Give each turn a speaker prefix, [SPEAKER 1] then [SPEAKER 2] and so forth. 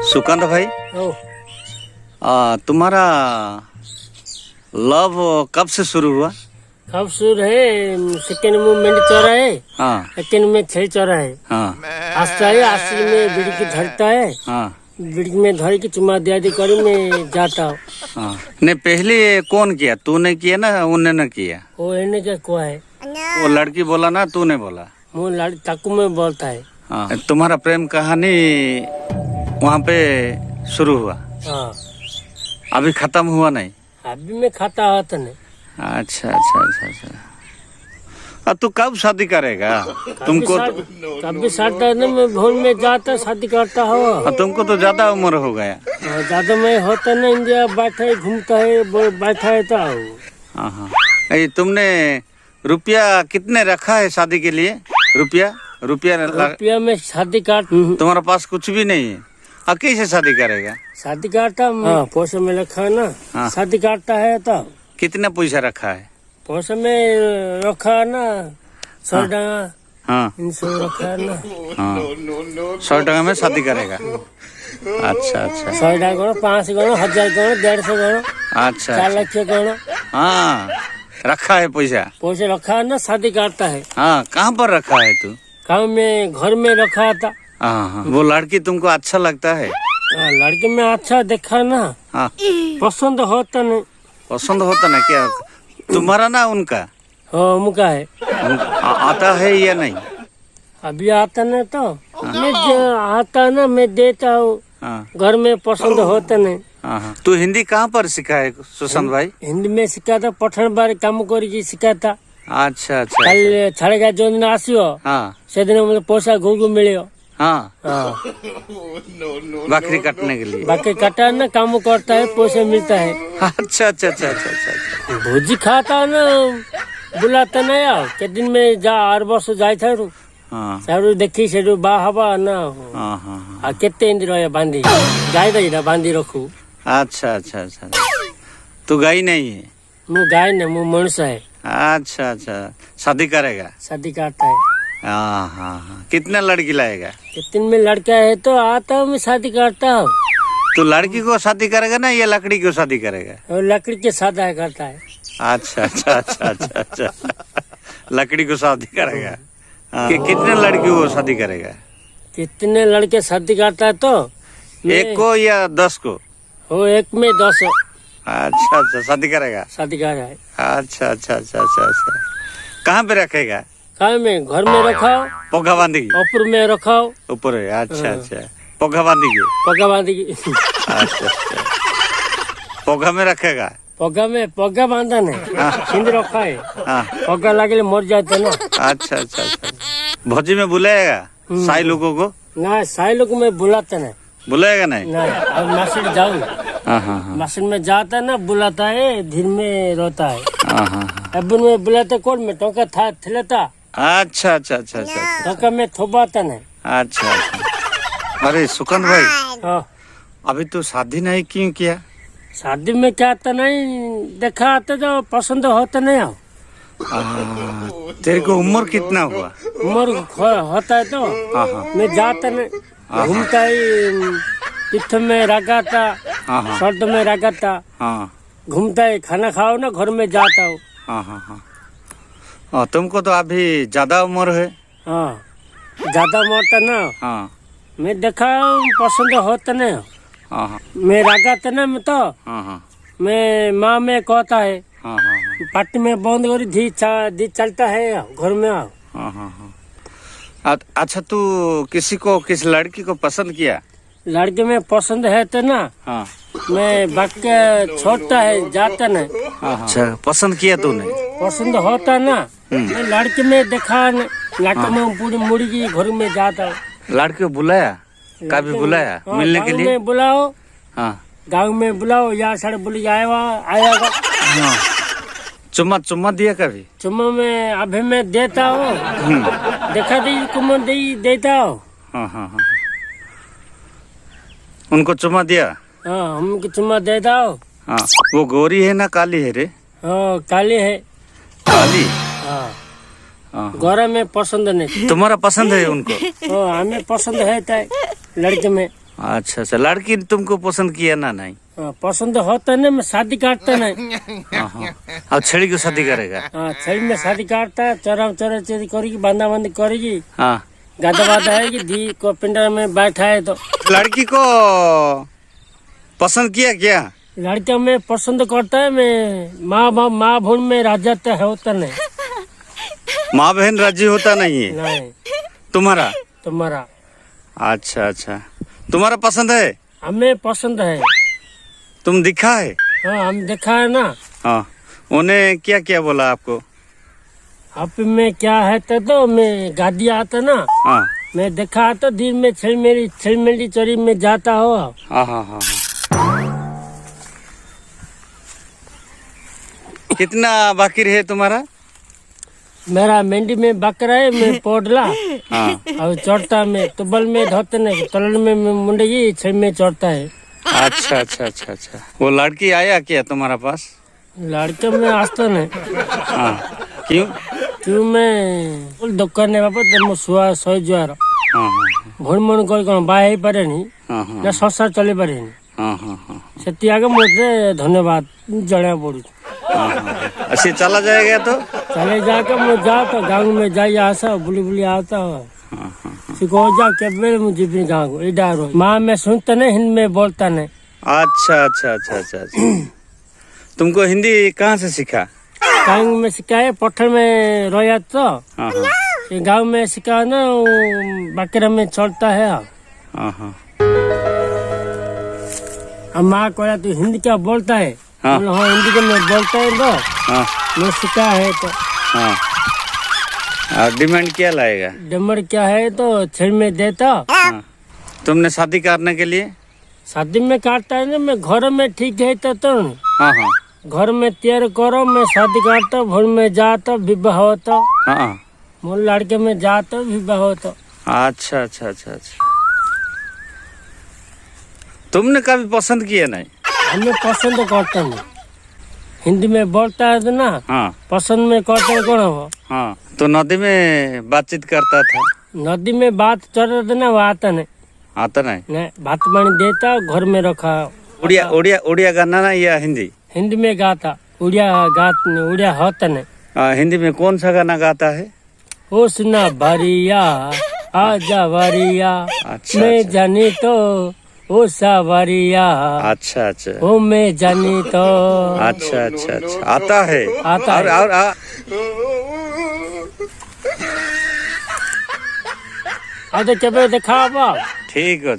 [SPEAKER 1] सुकांत भाई,
[SPEAKER 2] ओ,
[SPEAKER 1] तुम्हारा लव कब से शुरू हुआ?
[SPEAKER 2] कब शुरू है? सेकेंड मूवमेंट चौरा है,
[SPEAKER 1] हाँ
[SPEAKER 2] सेकेंड में 6 चौरा है।
[SPEAKER 1] हाँ
[SPEAKER 2] आस्था है, आस्था में बिड़ी की धरता है,
[SPEAKER 1] हाँ
[SPEAKER 2] बिड़ी में धर की चुमा दिया दी करी में जाता हूँ।
[SPEAKER 1] हाँ। ने पहले कौन किया? तूने किया ना उन्होंने न किया?
[SPEAKER 2] वो इन्हें क्या कुआ है?
[SPEAKER 1] वो लड़की बोला ना तूने बोला?
[SPEAKER 2] वो लड़ ताकू में बोलता है।
[SPEAKER 1] हाँ। तुम्हारा प्रेम कहानी वहाँ पे शुरू हुआ,
[SPEAKER 2] हाँ,
[SPEAKER 1] अभी खत्म हुआ नहीं?
[SPEAKER 2] अभी मैं खाता होता नहीं।
[SPEAKER 1] अच्छा अच्छा अच्छा अच्छा। अब तू कब शादी करेगा? तुमको
[SPEAKER 2] कभी साथ में भोर में जाता शादी करता हो।
[SPEAKER 1] तुमको तो ज्यादा उम्र हो गया।
[SPEAKER 2] ज्यादा मैं होता नहीं, इंडिया बैठा है, घूमता है, बैठा है तो
[SPEAKER 1] हाँ हाँ। ये तुमने रुपया कितने रखा है शादी के लिए? रुपया
[SPEAKER 2] रुपया में शादी काट।
[SPEAKER 1] तुम्हारे पास कुछ भी नहीं है, अब कैसे शादी करेगा?
[SPEAKER 2] शादी काटता, हाँ, पैसा में रखा है ना।
[SPEAKER 1] हाँ।
[SPEAKER 2] शादी काटता है तो
[SPEAKER 1] कितना पैसा रखा है?
[SPEAKER 2] पैसा में रखा है ना 100 टका।
[SPEAKER 1] हाँ
[SPEAKER 2] 300 रखा है ना।
[SPEAKER 1] हाँ 100 टका में शादी करेगा? अच्छा अच्छा
[SPEAKER 2] 100 टका गणो, 500 गणो, 1000 गणो, 150 गणो,
[SPEAKER 1] अच्छा
[SPEAKER 2] 4 लाख गणो।
[SPEAKER 1] हाँ रखा है पैसा?
[SPEAKER 2] पैसा रखा है ना, शादी काटता है।
[SPEAKER 1] हाँ कहाँ पर रखा है तू?
[SPEAKER 2] गाँव में घर में रखा था।
[SPEAKER 1] हाँ हाँ। वो लड़की तुमको अच्छा लगता है?
[SPEAKER 2] लड़के में अच्छा देखा ना।
[SPEAKER 1] हाँ
[SPEAKER 2] पसंद होता नहीं।
[SPEAKER 1] पसंद होता ना क्या? तुम्हारा ना उनका?
[SPEAKER 2] हाँ, मुका है।
[SPEAKER 1] आता है या नहीं?
[SPEAKER 2] अभी आता नहीं तो मैं आता ना, मैं देता हूँ।
[SPEAKER 1] हाँ
[SPEAKER 2] घर में पसंद होता नहीं।
[SPEAKER 1] हाँ हाँ। तू हिंदी कहाँ पर सीखा है सुशांत भाई?
[SPEAKER 2] हिंदी में सिखाता, पठन बारे काम करी सिखाता।
[SPEAKER 1] अच्छा अच्छा
[SPEAKER 2] कल छाड़ेगा जो दिन आसियो,
[SPEAKER 1] हाँ
[SPEAKER 2] से दिन मतलब पैसा घूगू मिलियो।
[SPEAKER 1] हाँ
[SPEAKER 2] हाँ,
[SPEAKER 1] बकरी काटने के लिए?
[SPEAKER 2] बाकी कटा ना, काम करता है, पैसा मिलता है।
[SPEAKER 1] अच्छा अच्छा अच्छा अच्छा अच्छा।
[SPEAKER 2] भोजी खाता ना, बुलाता नहीं आओ के दिन में जा 8 वर्ष जाए था।
[SPEAKER 1] हाँ
[SPEAKER 2] सारू देखी से बा हवा ना
[SPEAKER 1] हाँ हाँ
[SPEAKER 2] आ केते इंद्र बांधी गाय दे बांधी रखू।
[SPEAKER 1] अच्छा अच्छा अच्छा। तू गई नहीं है?
[SPEAKER 2] मु गाय ने मु मनुष्य है।
[SPEAKER 1] अच्छा अच्छा। शादी करेगा?
[SPEAKER 2] शादी करता है।
[SPEAKER 1] हाँ हाँ हाँ। कितना लड़की लाएगा?
[SPEAKER 2] कितने में लड़का है तो आता हूँ, मैं शादी करता हूँ।
[SPEAKER 1] तू लड़की को शादी करेगा ना या लकड़ी को शादी करेगा?
[SPEAKER 2] और लकड़ी के शादी करता है।
[SPEAKER 1] अच्छा अच्छा अच्छा अच्छा अच्छा। लकड़ी को शादी करेगा? हाँ। कितने लड़की को शादी करेगा?
[SPEAKER 2] कितने लड़के शादी करता है तो
[SPEAKER 1] एक को या 10 को?
[SPEAKER 2] वो एक में 10
[SPEAKER 1] अच्छा अच्छा शादी करेगा?
[SPEAKER 2] शादी कर रहा है।
[SPEAKER 1] अच्छा अच्छा अच्छा अच्छा अच्छा। कहाँ पे रखेगा?
[SPEAKER 2] कहा में घर में रखाओ,
[SPEAKER 1] पोगा बांधी?
[SPEAKER 2] ऊपर में रखाओ।
[SPEAKER 1] ऊपर है? अच्छा अच्छा। पोगा बांधी?
[SPEAKER 2] पगा बांधी की।
[SPEAKER 1] अच्छा अच्छा। पोगा में रखेगा?
[SPEAKER 2] पगा बांधा नहीं, सिंध रखा है।
[SPEAKER 1] हाँ
[SPEAKER 2] पगा लगे मर जाते ना।
[SPEAKER 1] अच्छा अच्छा अच्छा। भोजी में बुलाएगा साई लोगों को?
[SPEAKER 2] ना, साई लोग में बुलाते नहीं।
[SPEAKER 1] बुलाएगा नहीं?
[SPEAKER 2] ना, अब मास्टर जाओ,
[SPEAKER 1] हाँ हाँ हाँ
[SPEAKER 2] मास्टर में जाता ना, बुलाता है, धीर में रोता है।
[SPEAKER 1] हाँ हाँ।
[SPEAKER 2] अब में बुलाते कोट में टोका था थिलता।
[SPEAKER 1] अच्छा अच्छा अच्छा अच्छा
[SPEAKER 2] टोका में थोबाता नहीं।
[SPEAKER 1] अच्छा अच्छा। अरे सुकांत भाई,
[SPEAKER 2] हाँ,
[SPEAKER 1] अभी तो शादी नहीं क्यों किया?
[SPEAKER 2] शादी में क्या आता नहीं, देखा आता जो पसंद होता नहीं हो।
[SPEAKER 1] तेरे को उम्र कितना हुआ?
[SPEAKER 2] उम्र होता है तो
[SPEAKER 1] हाँ हाँ
[SPEAKER 2] मैं जाता नहीं, घूमता ही, तीर्थ में रगाता,
[SPEAKER 1] हाँ हाँ
[SPEAKER 2] शर्त में रगाता,
[SPEAKER 1] हाँ
[SPEAKER 2] घूमता है, खाना खाओ ना, घर में जाता हूँ।
[SPEAKER 1] हाँ हाँ हाँ। तुमको तो अभी ज्यादा उम्र है।
[SPEAKER 2] हाँ, ज्यादा मोटा ना,
[SPEAKER 1] हाँ
[SPEAKER 2] मैं देखा पसंद होता नहीं।
[SPEAKER 1] हाँ हाँ
[SPEAKER 2] मैं रगाता ना, मैं तो
[SPEAKER 1] हाँ हाँ
[SPEAKER 2] मैं माँ में कहता है,
[SPEAKER 1] हाँ हाँ
[SPEAKER 2] पार्टी में बंद करी धी चलता है, घर में आओ।
[SPEAKER 1] हाँ हाँ हाँ। अच्छा तू किस लड़की को पसंद किया?
[SPEAKER 2] लड़के में पसंद है तो ना,
[SPEAKER 1] हाँ
[SPEAKER 2] मैं बाकी छोड़ता है, जाता नहीं।
[SPEAKER 1] अच्छा पसंद किया तूने?
[SPEAKER 2] पसंद होता ना, मैं लड़के में देखा लड़के में पूरी मुड़ी की घर में जाता हूँ।
[SPEAKER 1] लड़के को बुलाया? कभी बुलाया
[SPEAKER 2] हाँ,
[SPEAKER 1] मिलने के
[SPEAKER 2] गाँव
[SPEAKER 1] लिए?
[SPEAKER 2] में बुलाओ,
[SPEAKER 1] हाँ
[SPEAKER 2] गाँव में बुलाओ, यहाँ साढ़े बोली आएगा।
[SPEAKER 1] हाँ। चुम्मा दिया कभी?
[SPEAKER 2] चुम्मा में अभी मैं देता हूँ, देखा दी कुम्मा देता हूँ।
[SPEAKER 1] हाँ हाँ हाँ। उनको चुम्मा दिया?
[SPEAKER 2] हाँ, हमको चुम्मा देता हूँ।
[SPEAKER 1] हाँ। वो गोरी है ना काली है रे?
[SPEAKER 2] हाँ, काली है।
[SPEAKER 1] काली?
[SPEAKER 2] हाँ,
[SPEAKER 1] हाँ।
[SPEAKER 2] गोरा में पसंद नहीं।
[SPEAKER 1] तुम्हारा पसंद है उनको?
[SPEAKER 2] हाँ, हमें पसंद है लड़के में।
[SPEAKER 1] अच्छा अच्छा, लड़की तुमको पसंद किया ना? नहीं
[SPEAKER 2] पसंद होता नहीं, मैं शादी काटता नहीं।
[SPEAKER 1] हाँ। अब छेड़ी को शादी करेगा?
[SPEAKER 2] हाँ, छड़ी में शादी काटता, चरा चरा चरी करेगी, बांधा बांधी करेगी,
[SPEAKER 1] हाँ।
[SPEAKER 2] गादा वादा है कि धी को पिंडर में बैठा है तो।
[SPEAKER 1] लड़की को पसंद किया क्या?
[SPEAKER 2] लड़का में पसंद करता है, मैं माँ बहन में राजा तो है होता नहीं।
[SPEAKER 1] माँ बहन राजी होता नहीं है?
[SPEAKER 2] नहीं।
[SPEAKER 1] तुम्हारा?
[SPEAKER 2] तुम्हारा?
[SPEAKER 1] अच्छा अच्छा, तुम्हारा पसंद है?
[SPEAKER 2] हमें पसंद है।
[SPEAKER 1] तुम दिखा है?
[SPEAKER 2] हाँ, हम देखा है ना।
[SPEAKER 1] हाँ, उन्हें क्या क्या बोला आपको?
[SPEAKER 2] आप में क्या है तो मैं गादी आता ना।
[SPEAKER 1] हाँ
[SPEAKER 2] मैं देखा तो दिन में छेलमेली चोरी में जाता हो।
[SPEAKER 1] हाँ हाँ हाँ। कितना बाकी है तुम्हारा?
[SPEAKER 2] मेरा मेंढी में बकरा है, मैं पोडला।
[SPEAKER 1] हाँ।
[SPEAKER 2] और चढ़ता में तुबल में धोते नहीं, तलन में मुंडगी छेल में चढ़ता है।
[SPEAKER 1] अच्छा अच्छा अच्छा अच्छा, वो लड़की आया क्या तुम्हारा पास?
[SPEAKER 2] लड़के में आस्ता नहीं।
[SPEAKER 1] हाँ, क्यों?
[SPEAKER 2] क्यों मैं दुकान है बापा, तुम सुआ सही जुआर
[SPEAKER 1] हाँ हाँ
[SPEAKER 2] भूल मन कर कौन बाहे पारे नहीं
[SPEAKER 1] हाँ हाँ
[SPEAKER 2] ना, संसार चले पारे नहीं।
[SPEAKER 1] हाँ हाँ हाँ
[SPEAKER 2] से आगे मुझे धन्यवाद जड़ा पड़ू।
[SPEAKER 1] ऐसे चला जाएगा तो?
[SPEAKER 2] चले जाकर मैं जाता गाँव में जाइए, आसा बुली बुली आता हो सिखो जा के मुझे भी गाँव इधर हो। माँ मैं सुनता नहीं, हिंदी में बोलता नहीं।
[SPEAKER 1] अच्छा अच्छा अच्छा अच्छा अच्छा। तुमको हिंदी कहाँ से सीखा?
[SPEAKER 2] गाँव में सिखाए, पत्थर में रोया तो
[SPEAKER 1] हाँ हाँ
[SPEAKER 2] ये गाँव में सिखा ना, बकरा में चलता है।
[SPEAKER 1] हाँ हाँ
[SPEAKER 2] अब माँ को तू हिंदी क्या बोलता है?
[SPEAKER 1] हाँ।
[SPEAKER 2] हाँ, हिंदी के में बोलता है तो
[SPEAKER 1] हाँ
[SPEAKER 2] मैं सिखा है तो।
[SPEAKER 1] हाँ। और डिमांड क्या लाएगा?
[SPEAKER 2] डमर क्या है तो छेड़ में देता।
[SPEAKER 1] हाँ। तुमने शादी करने के लिए?
[SPEAKER 2] शादी में काटता है ना, मैं घर में ठीक है तो
[SPEAKER 1] हाँ हाँ
[SPEAKER 2] घर में तैयार करो, मैं शादी करता, भोर में जाता विवाह होता,
[SPEAKER 1] हाँ।
[SPEAKER 2] मोर लड़के में जाता विवाह होता।
[SPEAKER 1] अच्छा अच्छा अच्छा अच्छा, तुमने कभी पसंद किया नहीं?
[SPEAKER 2] हमें पसंद करता नहीं, हिंदी में बोलता है तो ना।
[SPEAKER 1] हाँ
[SPEAKER 2] पसंद में करता है कौन हो?
[SPEAKER 1] हाँ, तो नदी में बातचीत करता था?
[SPEAKER 2] नदी में बात चल रहा था ना, वो आता नहीं।
[SPEAKER 1] आता नहीं?
[SPEAKER 2] भात पानी देता, घर में रखा।
[SPEAKER 1] उड़िया उड़िया उड़िया गाना ना या हिंदी?
[SPEAKER 2] हिंदी में गाता, उड़िया उड़िया होता नहीं।
[SPEAKER 1] हिंदी में कौन सा गाना गाता है?
[SPEAKER 2] ओ सुना बारिया आजा बारिया,
[SPEAKER 1] अच्छा
[SPEAKER 2] मैं
[SPEAKER 1] अच्छा
[SPEAKER 2] जानी तो ओ सावरिया,
[SPEAKER 1] अच्छा अच्छा
[SPEAKER 2] ओ मैं जानी तो।
[SPEAKER 1] अच्छा अच्छा अच्छा, आता है?
[SPEAKER 2] आता
[SPEAKER 1] और
[SPEAKER 2] है।
[SPEAKER 1] और
[SPEAKER 2] अब तो कभी देखा बा।
[SPEAKER 1] ठीक है।